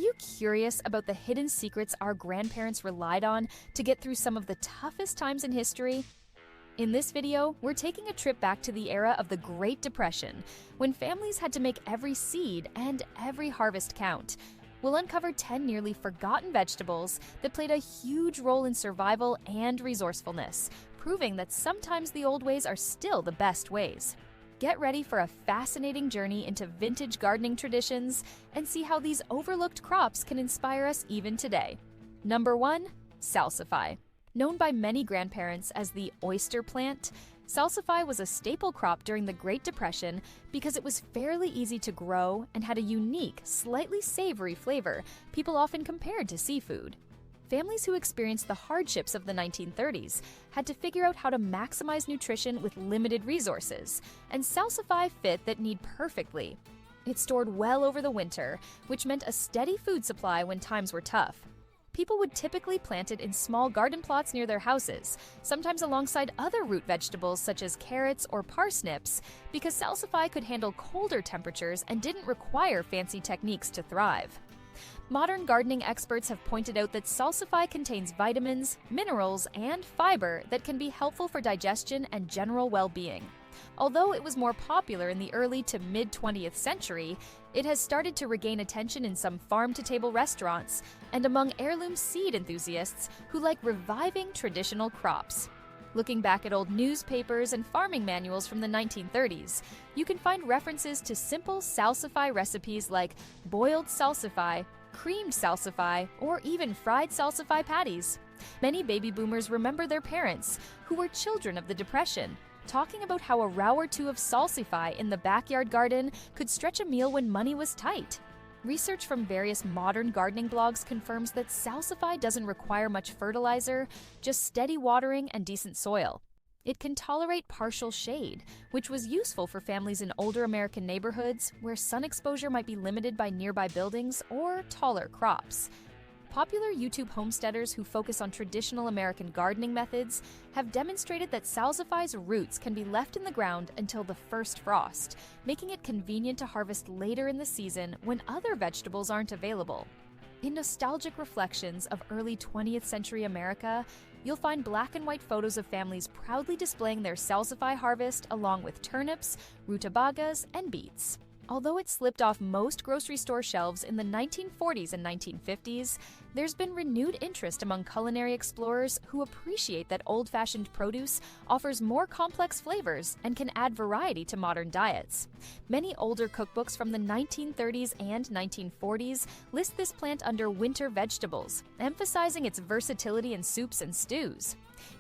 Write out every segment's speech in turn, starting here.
you curious about the hidden secrets our grandparents relied on to get through some of the toughest times in history? In this video, we're taking a trip back to the era of the Great Depression, when families had to make every seed and every harvest count. We'll uncover 10 nearly forgotten vegetables that played a huge role in survival and resourcefulness, proving that sometimes the old ways are still the best ways. Get ready for a fascinating journey into vintage gardening traditions and see how these overlooked crops can inspire us even today. Number 1. Salsify. Known by many grandparents as the oyster plant, salsify was a staple crop during the Great Depression because it was fairly easy to grow and had a unique, slightly savory flavor people often compared to seafood. Families who experienced the hardships of the 1930s had to figure out how to maximize nutrition with limited resources, and salsify fit that need perfectly. It stored well over the winter, which meant a steady food supply when times were tough. People would typically plant it in small garden plots near their houses, sometimes alongside other root vegetables such as carrots or parsnips, because salsify could handle colder temperatures and didn't require fancy techniques to thrive. Modern gardening experts have pointed out that salsify contains vitamins, minerals, and fiber that can be helpful for digestion and general well-being. Although it was more popular in the early to mid-20th century, it has started to regain attention in some farm-to-table restaurants and among heirloom seed enthusiasts who like reviving traditional crops. Looking back at old newspapers and farming manuals from the 1930s, you can find references to simple salsify recipes like boiled salsify, creamed salsify, or even fried salsify patties. Many baby boomers remember their parents, who were children of the Depression, talking about how a row or two of salsify in the backyard garden could stretch a meal when money was tight. Research from various modern gardening blogs confirms that salsify doesn't require much fertilizer, just steady watering and decent soil. It can tolerate partial shade, which was useful for families in older American neighborhoods where sun exposure might be limited by nearby buildings or taller crops. Popular YouTube homesteaders who focus on traditional American gardening methods have demonstrated that salsify's roots can be left in the ground until the first frost, making it convenient to harvest later in the season when other vegetables aren't available. In nostalgic reflections of early 20th century America, you'll find black and white photos of families proudly displaying their salsify harvest along with turnips, rutabagas, and beets. Although it slipped off most grocery store shelves in the 1940s and 1950s, there's been renewed interest among culinary explorers who appreciate that old-fashioned produce offers more complex flavors and can add variety to modern diets. Many older cookbooks from the 1930s and 1940s list this plant under winter vegetables, emphasizing its versatility in soups and stews.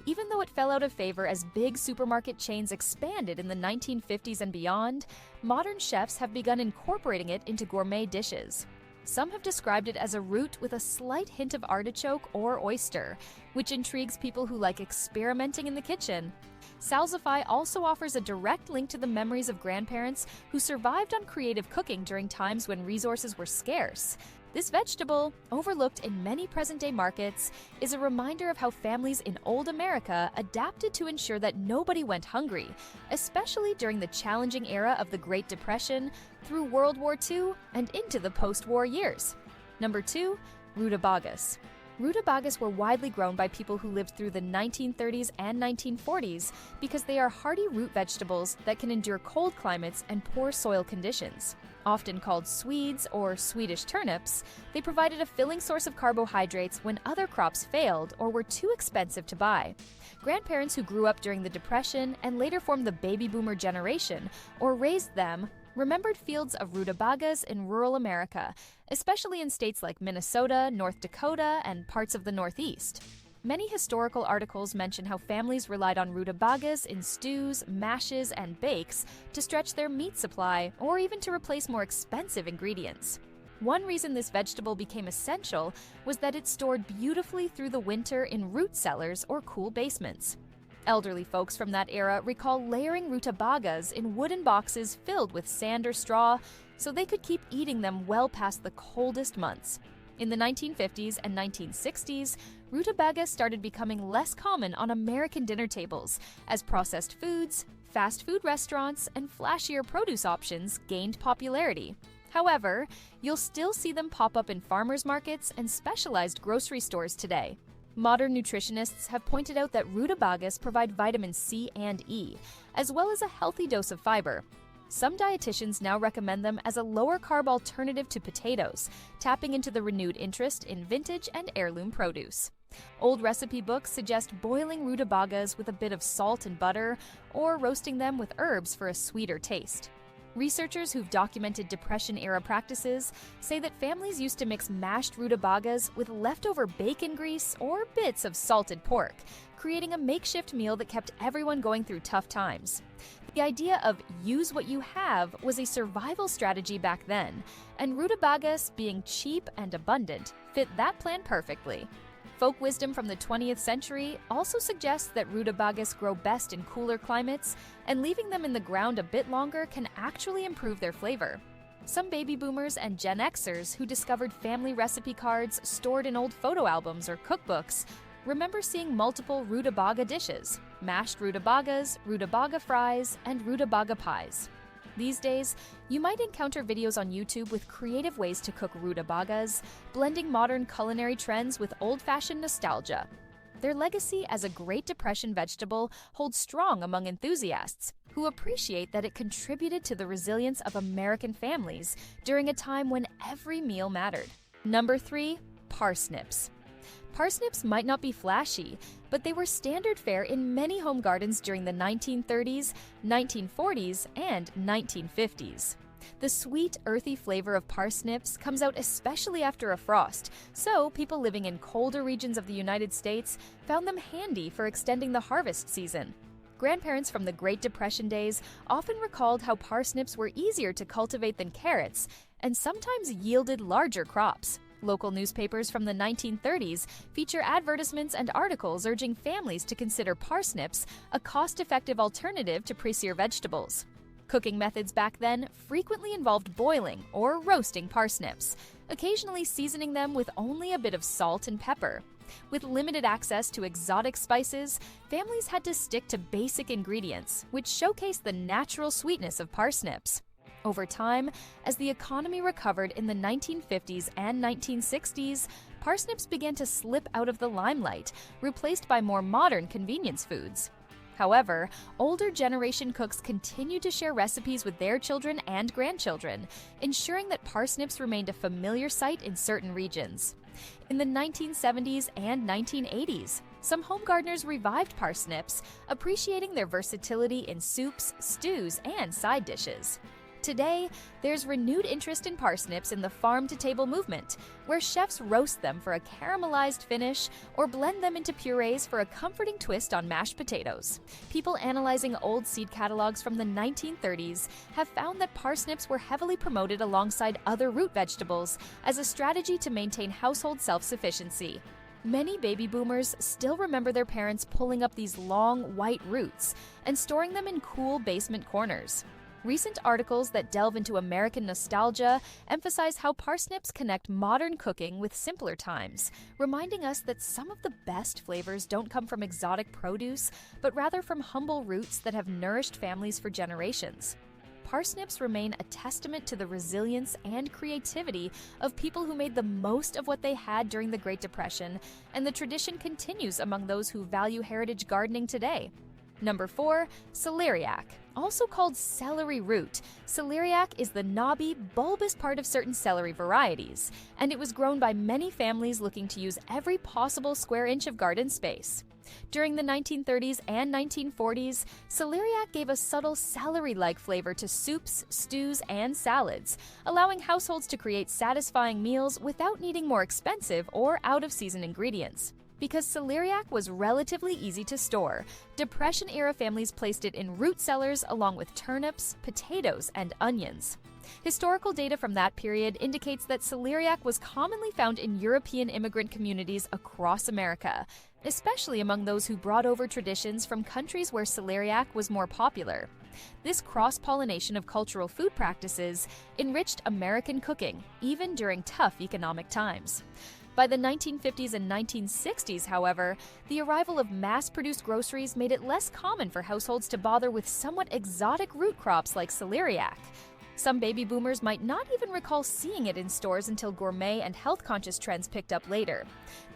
Even though it fell out of favor as big supermarket chains expanded in the 1950s and beyond, modern chefs have begun incorporating it into gourmet dishes. Some have described it as a root with a slight hint of artichoke or oyster, which intrigues people who like experimenting in the kitchen. Salsify also offers a direct link to the memories of grandparents who survived on creative cooking during times when resources were scarce. This vegetable, overlooked in many present-day markets, is a reminder of how families in old America adapted to ensure that nobody went hungry, especially during the challenging era of the Great Depression, through World War II, and into the post-war years. Number 2. Rutabagas. Rutabagas were widely grown by people who lived through the 1930s and 1940s because they are hardy root vegetables that can endure cold climates and poor soil conditions. Often called Swedes or Swedish turnips, they provided a filling source of carbohydrates when other crops failed or were too expensive to buy. Grandparents who grew up during the Depression and later formed the baby boomer generation, or raised them, remembered fields of rutabagas in rural America, especially in states like Minnesota, North Dakota, and parts of the Northeast. Many historical articles mention how families relied on rutabagas in stews, mashes, and bakes to stretch their meat supply or even to replace more expensive ingredients. One reason this vegetable became essential was that it stored beautifully through the winter in root cellars or cool basements. Elderly folks from that era recall layering rutabagas in wooden boxes filled with sand or straw so they could keep eating them well past the coldest months. In the 1950s and 1960s, rutabagas started becoming less common on American dinner tables as processed foods, fast food restaurants, and flashier produce options gained popularity. However, you'll still see them pop up in farmers markets and specialized grocery stores today. Modern nutritionists have pointed out that rutabagas provide vitamin C and E, as well as a healthy dose of fiber. Some dietitians now recommend them as a lower-carb alternative to potatoes, tapping into the renewed interest in vintage and heirloom produce. Old recipe books suggest boiling rutabagas with a bit of salt and butter, or roasting them with herbs for a sweeter taste. Researchers who've documented Depression-era practices say that families used to mix mashed rutabagas with leftover bacon grease or bits of salted pork, creating a makeshift meal that kept everyone going through tough times. The idea of use what you have was a survival strategy back then, and rutabagas, being cheap and abundant, fit that plan perfectly. Folk wisdom from the 20th century also suggests that rutabagas grow best in cooler climates, and leaving them in the ground a bit longer can actually improve their flavor. Some baby boomers and Gen Xers who discovered family recipe cards stored in old photo albums or cookbooks remember seeing multiple rutabaga dishes: mashed rutabagas, rutabaga fries, and rutabaga pies. These days, you might encounter videos on YouTube with creative ways to cook rutabagas, blending modern culinary trends with old-fashioned nostalgia. Their legacy as a Great Depression vegetable holds strong among enthusiasts who appreciate that it contributed to the resilience of American families during a time when every meal mattered. Number 3. Parsnips. Parsnips might not be flashy, but they were standard fare in many home gardens during the 1930s, 1940s, and 1950s. The sweet, earthy flavor of parsnips comes out especially after a frost, so people living in colder regions of the United States found them handy for extending the harvest season. Grandparents from the Great Depression days often recalled how parsnips were easier to cultivate than carrots and sometimes yielded larger crops. Local newspapers from the 1930s feature advertisements and articles urging families to consider parsnips a cost-effective alternative to pricier vegetables. Cooking methods back then frequently involved boiling or roasting parsnips, occasionally seasoning them with only a bit of salt and pepper. With limited access to exotic spices, families had to stick to basic ingredients, which showcase the natural sweetness of parsnips. Over time, as the economy recovered in the 1950s and 1960s, parsnips began to slip out of the limelight, replaced by more modern convenience foods. However, older generation cooks continue to share recipes with their children and grandchildren, ensuring that parsnips remained a familiar sight in certain regions. In the 1970s and 1980s, some home gardeners revived parsnips, appreciating their versatility in soups, stews, and side dishes. Today, there's renewed interest in parsnips in the farm-to-table movement, where chefs roast them for a caramelized finish or blend them into purees for a comforting twist on mashed potatoes. People analyzing old seed catalogs from the 1930s have found that parsnips were heavily promoted alongside other root vegetables as a strategy to maintain household self-sufficiency. Many baby boomers still remember their parents pulling up these long, white roots and storing them in cool basement corners. Recent articles that delve into American nostalgia emphasize how parsnips connect modern cooking with simpler times, reminding us that some of the best flavors don't come from exotic produce, but rather from humble roots that have nourished families for generations. Parsnips remain a testament to the resilience and creativity of people who made the most of what they had during the Great Depression, and the tradition continues among those who value heritage gardening today. Number 4. Celeriac. Also called celery root, celeriac is the knobby, bulbous part of certain celery varieties, and it was grown by many families looking to use every possible square inch of garden space. During the 1930s and 1940s, celeriac gave a subtle celery-like flavor to soups, stews, and salads, allowing households to create satisfying meals without needing more expensive or out-of-season ingredients. Because celeriac was relatively easy to store, Depression-era families placed it in root cellars along with turnips, potatoes, and onions. Historical data from that period indicates that celeriac was commonly found in European immigrant communities across America, especially among those who brought over traditions from countries where celeriac was more popular. This cross-pollination of cultural food practices enriched American cooking, even during tough economic times. By the 1950s and 1960s, however, the arrival of mass-produced groceries made it less common for households to bother with somewhat exotic root crops like celeriac. Some baby boomers might not even recall seeing it in stores until gourmet and health-conscious trends picked up later.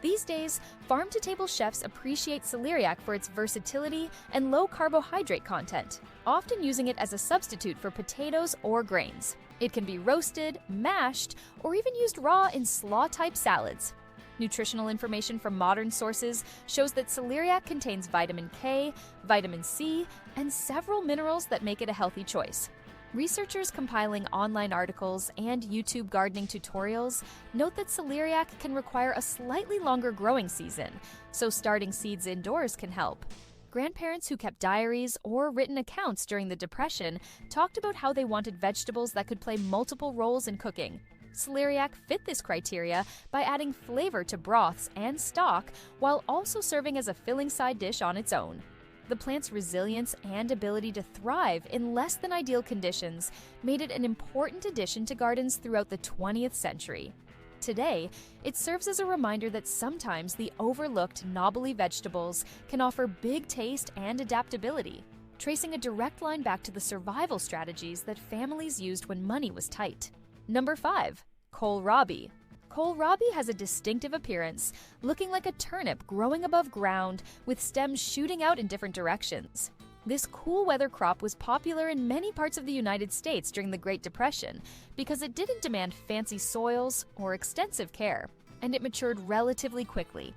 These days, farm-to-table chefs appreciate celeriac for its versatility and low carbohydrate content, often using it as a substitute for potatoes or grains. It can be roasted, mashed, or even used raw in slaw-type salads. Nutritional information from modern sources shows that celeriac contains vitamin K, vitamin C, and several minerals that make it a healthy choice. Researchers compiling online articles and YouTube gardening tutorials note that celeriac can require a slightly longer growing season, so starting seeds indoors can help. Grandparents who kept diaries or written accounts during the Depression talked about how they wanted vegetables that could play multiple roles in cooking. Celeriac fit this criteria by adding flavor to broths and stock while also serving as a filling side dish on its own. The plant's resilience and ability to thrive in less than ideal conditions made it an important addition to gardens throughout the 20th century. Today, it serves as a reminder that sometimes the overlooked knobbly vegetables can offer big taste and adaptability, tracing a direct line back to the survival strategies that families used when money was tight. Number 5. Kohlrabi. Kohlrabi has a distinctive appearance, looking like a turnip growing above ground with stems shooting out in different directions. This cool weather crop was popular in many parts of the United States during the Great Depression because it didn't demand fancy soils or extensive care, and it matured relatively quickly.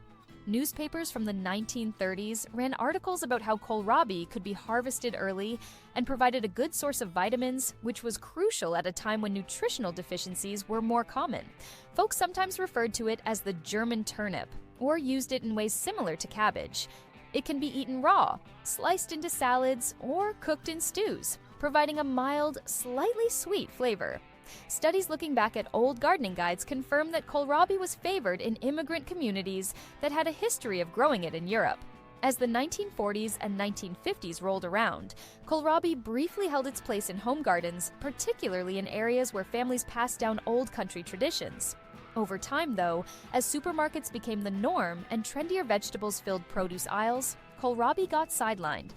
Newspapers from the 1930s ran articles about how kohlrabi could be harvested early and provided a good source of vitamins, which was crucial at a time when nutritional deficiencies were more common. Folks sometimes referred to it as the German turnip, or used it in ways similar to cabbage. It can be eaten raw, sliced into salads, or cooked in stews, providing a mild, slightly sweet flavor. Studies looking back at old gardening guides confirm that kohlrabi was favored in immigrant communities that had a history of growing it in Europe. As the 1940s and 1950s rolled around, kohlrabi briefly held its place in home gardens, particularly in areas where families passed down old country traditions. Over time, though, as supermarkets became the norm and trendier vegetables filled produce aisles, kohlrabi got sidelined.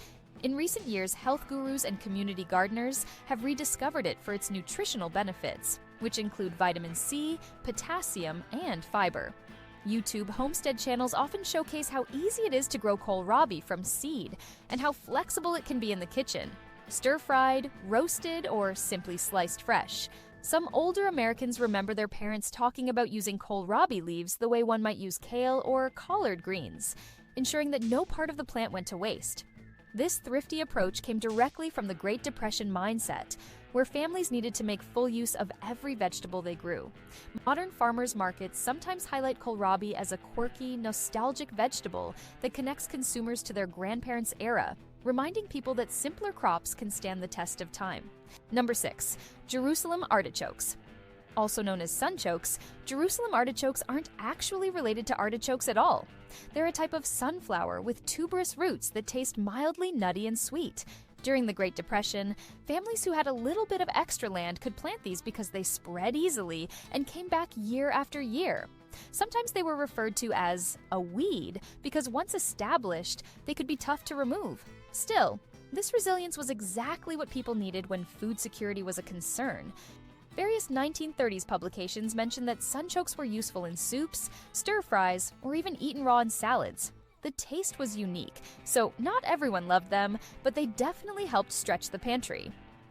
In recent years, health gurus and community gardeners have rediscovered it for its nutritional benefits, which include vitamin C, potassium, and fiber. YouTube homestead channels often showcase how easy it is to grow kohlrabi from seed and how flexible it can be in the kitchen, stir-fried, roasted, or simply sliced fresh. Some older Americans remember their parents talking about using kohlrabi leaves the way one might use kale or collard greens, ensuring that no part of the plant went to waste. This thrifty approach came directly from the Great Depression mindset, where families needed to make full use of every vegetable they grew. Modern farmers markets sometimes highlight kohlrabi as a quirky, nostalgic vegetable that connects consumers to their grandparents' era, reminding people that simpler crops can stand the test of time. Number 6. Jerusalem artichokes. Also known as sunchokes, Jerusalem artichokes aren't actually related to artichokes at all. They're a type of sunflower with tuberous roots that taste mildly nutty and sweet. During the Great Depression, families who had a little bit of extra land could plant these because they spread easily and came back year after year. Sometimes they were referred to as a weed because once established, they could be tough to remove. Still, this resilience was exactly what people needed when food security was a concern. Various 1930s publications mentioned that sunchokes were useful in soups, stir-fries, or even eaten raw in salads. The taste was unique, so not everyone loved them, but they definitely helped stretch the pantry.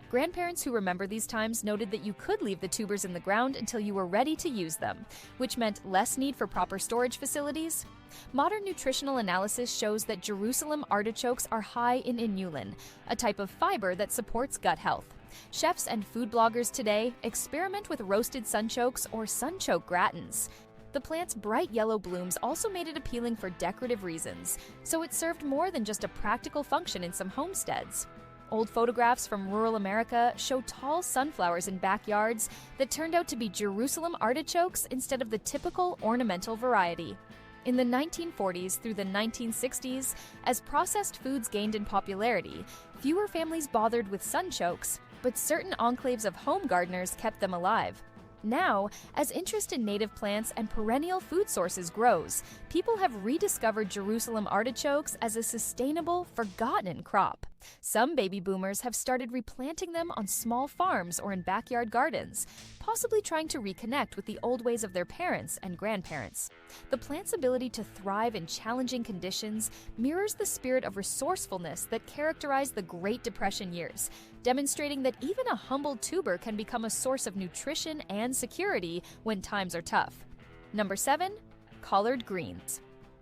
Grandparents who remember these times noted that you could leave the tubers in the ground until you were ready to use them, which meant less need for proper storage facilities. Modern nutritional analysis shows that Jerusalem artichokes are high in inulin, a type of fiber that supports gut health. Chefs and food bloggers today experiment with roasted sunchokes or sunchoke gratins. The plant's bright yellow blooms also made it appealing for decorative reasons, so it served more than just a practical function in some homesteads. Old photographs from rural America show tall sunflowers in backyards that turned out to be Jerusalem artichokes instead of the typical ornamental variety. In the 1940s through the 1960s, as processed foods gained in popularity, fewer families bothered with sunchokes, but certain enclaves of home gardeners kept them alive. Now, as interest in native plants and perennial food sources grows, people have rediscovered Jerusalem artichokes as a sustainable, forgotten crop. Some baby boomers have started replanting them on small farms or in backyard gardens, possibly trying to reconnect with the old ways of their parents and grandparents. The plant's ability to thrive in challenging conditions mirrors the spirit of resourcefulness that characterized the Great Depression years, demonstrating that even a humble tuber can become a source of nutrition and security when times are tough. Number 7. Collard greens.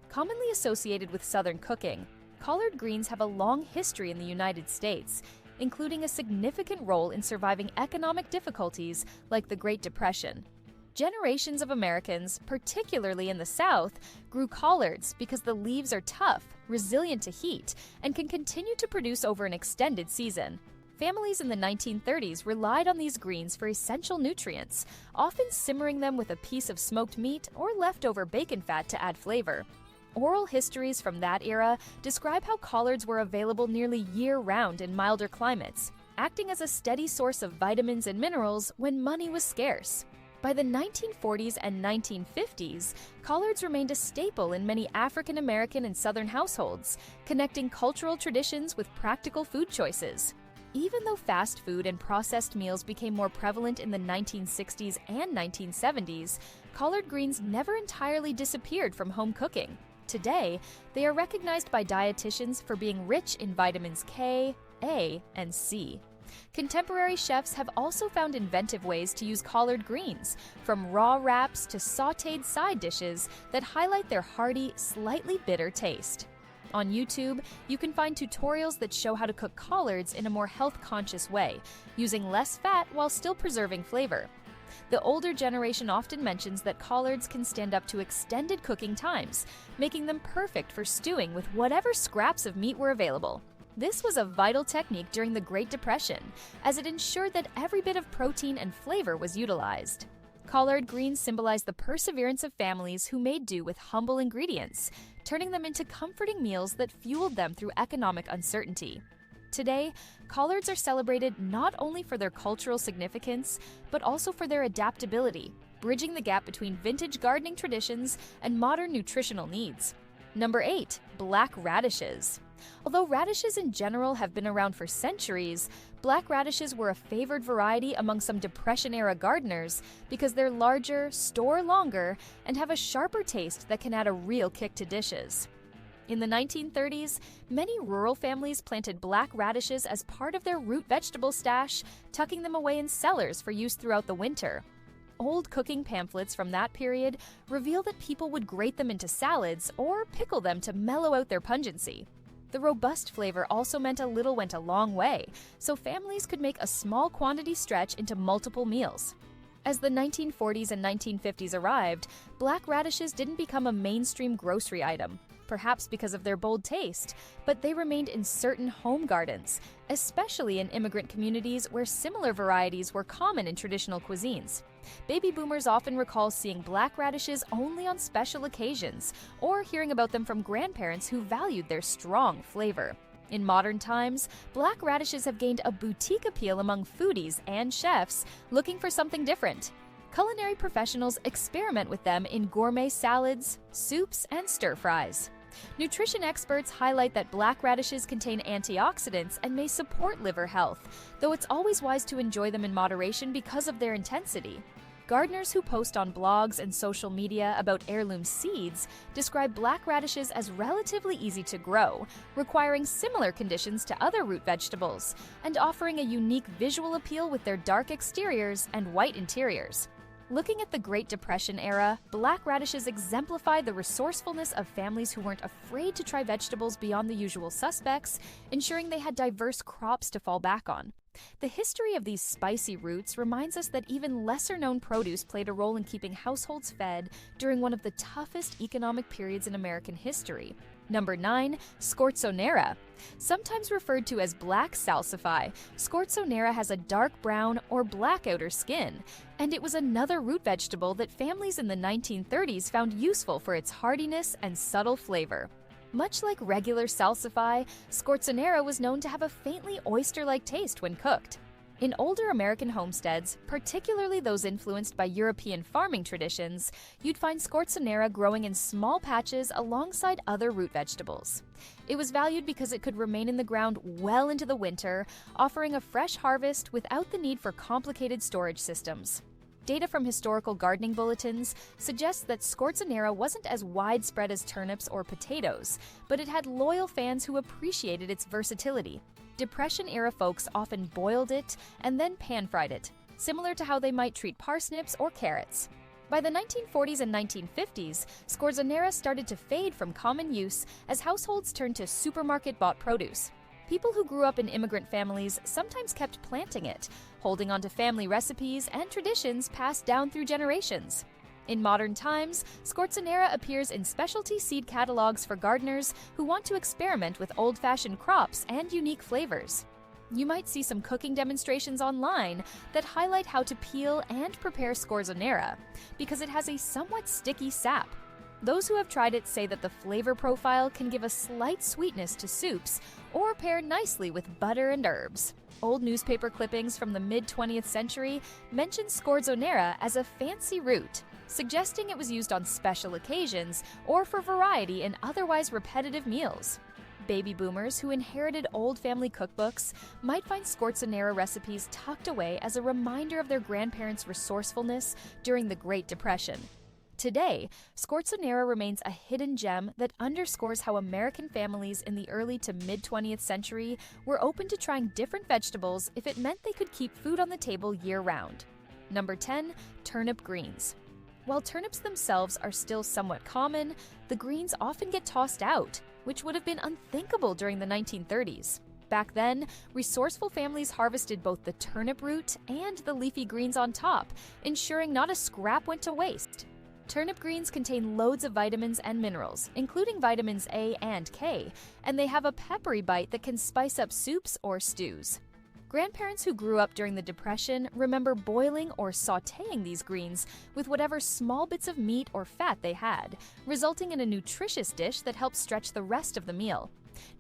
Commonly associated with Southern cooking, collard greens have a long history in the United States, including a significant role in surviving economic difficulties like the Great Depression. Generations of Americans, particularly in the South, grew collards because the leaves are tough, resilient to heat, and can continue to produce over an extended season. Families in the 1930s relied on these greens for essential nutrients, often simmering them with a piece of smoked meat or leftover bacon fat to add flavor. Oral histories from that era describe how collards were available nearly year-round in milder climates, acting as a steady source of vitamins and minerals when money was scarce. By the 1940s and 1950s, collards remained a staple in many African American and Southern households, connecting cultural traditions with practical food choices. Even though fast food and processed meals became more prevalent in the 1960s and 1970s, collard greens never entirely disappeared from home cooking. Today, they are recognized by dietitians for being rich in vitamins K, A, and C. Contemporary chefs have also found inventive ways to use collard greens, from raw wraps to sautéed side dishes that highlight their hearty, slightly bitter taste. On YouTube, you can find tutorials that show how to cook collards in a more health-conscious way, using less fat while still preserving flavor. The older generation often mentions that collards can stand up to extended cooking times, making them perfect for stewing with whatever scraps of meat were available. This was a vital technique during the Great Depression, as it ensured that every bit of protein and flavor was utilized. Collard greens symbolize the perseverance of families who made do with humble ingredients, turning them into comforting meals that fueled them through economic uncertainty. Today, collards are celebrated not only for their cultural significance, but also for their adaptability, bridging the gap between vintage gardening traditions and modern nutritional needs. Number 8. Black radishes. Although radishes in general have been around for centuries, black radishes were a favored variety among some Depression-era gardeners because they're larger, store longer, and have a sharper taste that can add a real kick to dishes. In the 1930s, many rural families planted black radishes as part of their root vegetable stash, tucking them away in cellars for use throughout the winter. Old cooking pamphlets from that period reveal that people would grate them into salads or pickle them to mellow out their pungency. The robust flavor also meant a little went a long way, so families could make a small quantity stretch into multiple meals. As the 1940s and 1950s arrived, black radishes didn't become a mainstream grocery item, perhaps because of their bold taste, but they remained in certain home gardens, especially in immigrant communities where similar varieties were common in traditional cuisines. Baby boomers often recall seeing black radishes only on special occasions, or hearing about them from grandparents who valued their strong flavor. In modern times, black radishes have gained a boutique appeal among foodies and chefs looking for something different. Culinary professionals experiment with them in gourmet salads, soups, and stir-fries. Nutrition experts highlight that black radishes contain antioxidants and may support liver health, though it's always wise to enjoy them in moderation because of their intensity. Gardeners who post on blogs and social media about heirloom seeds describe black radishes as relatively easy to grow, requiring similar conditions to other root vegetables, and offering a unique visual appeal with their dark exteriors and white interiors. Looking at the Great Depression era, black radishes exemplify the resourcefulness of families who weren't afraid to try vegetables beyond the usual suspects, ensuring they had diverse crops to fall back on. The history of these spicy roots reminds us that even lesser-known produce played a role in keeping households fed during one of the toughest economic periods in American history. Number 9. Scorzonera. Sometimes referred to as black salsify, Scorzonera has a dark brown or black outer skin, and it was another root vegetable that families in the 1930s found useful for its hardiness and subtle flavor. Much like regular salsify, Scorzonera was known to have a faintly oyster-like taste when cooked. In older American homesteads, particularly those influenced by European farming traditions, you'd find Scorzonera growing in small patches alongside other root vegetables. It was valued because it could remain in the ground well into the winter, offering a fresh harvest without the need for complicated storage systems. Data from historical gardening bulletins suggests that Scorzonera wasn't as widespread as turnips or potatoes, but it had loyal fans who appreciated its versatility. Depression-era folks often boiled it and then pan-fried it, similar to how they might treat parsnips or carrots. By the 1940s and 1950s, Scorzonera started to fade from common use as households turned to supermarket-bought produce. People who grew up in immigrant families sometimes kept planting it, holding onto family recipes and traditions passed down through generations. In modern times, Scorzonera appears in specialty seed catalogs for gardeners who want to experiment with old-fashioned crops and unique flavors. You might see some cooking demonstrations online that highlight how to peel and prepare Scorzonera, because it has a somewhat sticky sap. Those who have tried it say that the flavor profile can give a slight sweetness to soups or pair nicely with butter and herbs. Old newspaper clippings from the mid-20th century mention Scorzonera as a fancy root, suggesting it was used on special occasions or for variety in otherwise repetitive meals. Baby boomers who inherited old family cookbooks might find Scorzonera recipes tucked away as a reminder of their grandparents' resourcefulness during the Great Depression. Today, Scorzonera remains a hidden gem that underscores how American families in the early to mid-20th century were open to trying different vegetables if it meant they could keep food on the table year-round. Number 10. Turnip Greens. While turnips themselves are still somewhat common, the greens often get tossed out, which would have been unthinkable during the 1930s. Back then, resourceful families harvested both the turnip root and the leafy greens on top, ensuring not a scrap went to waste. Turnip greens contain loads of vitamins and minerals, including vitamins A and K, and they have a peppery bite that can spice up soups or stews. Grandparents who grew up during the Depression remember boiling or sautéing these greens with whatever small bits of meat or fat they had, resulting in a nutritious dish that helped stretch the rest of the meal.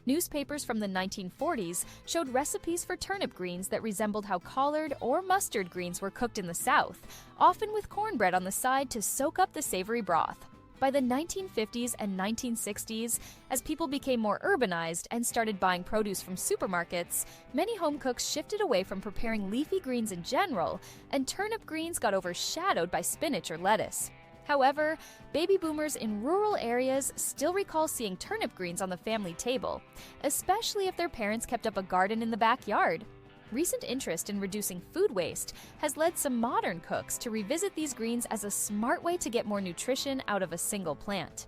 Newspapers from the 1940s showed recipes for turnip greens that resembled how collard or mustard greens were cooked in the South, often with cornbread on the side to soak up the savory broth. By the 1950s and 1960s, as people became more urbanized and started buying produce from supermarkets, many home cooks shifted away from preparing leafy greens in general, and turnip greens got overshadowed by spinach or lettuce. However, baby boomers in rural areas still recall seeing turnip greens on the family table, especially if their parents kept up a garden in the backyard. Recent interest in reducing food waste has led some modern cooks to revisit these greens as a smart way to get more nutrition out of a single plant.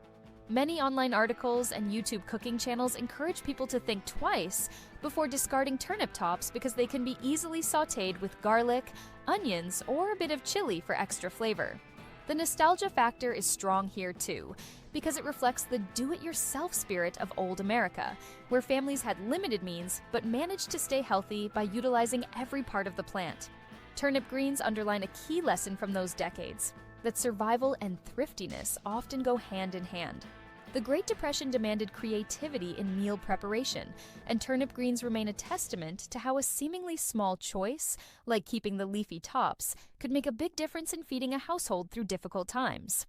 Many online articles and YouTube cooking channels encourage people to think twice before discarding turnip tops because they can be easily sautéed with garlic, onions, or a bit of chili for extra flavor. The nostalgia factor is strong here too, because it reflects the do-it-yourself spirit of old America, where families had limited means but managed to stay healthy by utilizing every part of the plant. Turnip greens underline a key lesson from those decades, that survival and thriftiness often go hand in hand. The Great Depression demanded creativity in meal preparation, and turnip greens remain a testament to how a seemingly small choice, like keeping the leafy tops, could make a big difference in feeding a household through difficult times.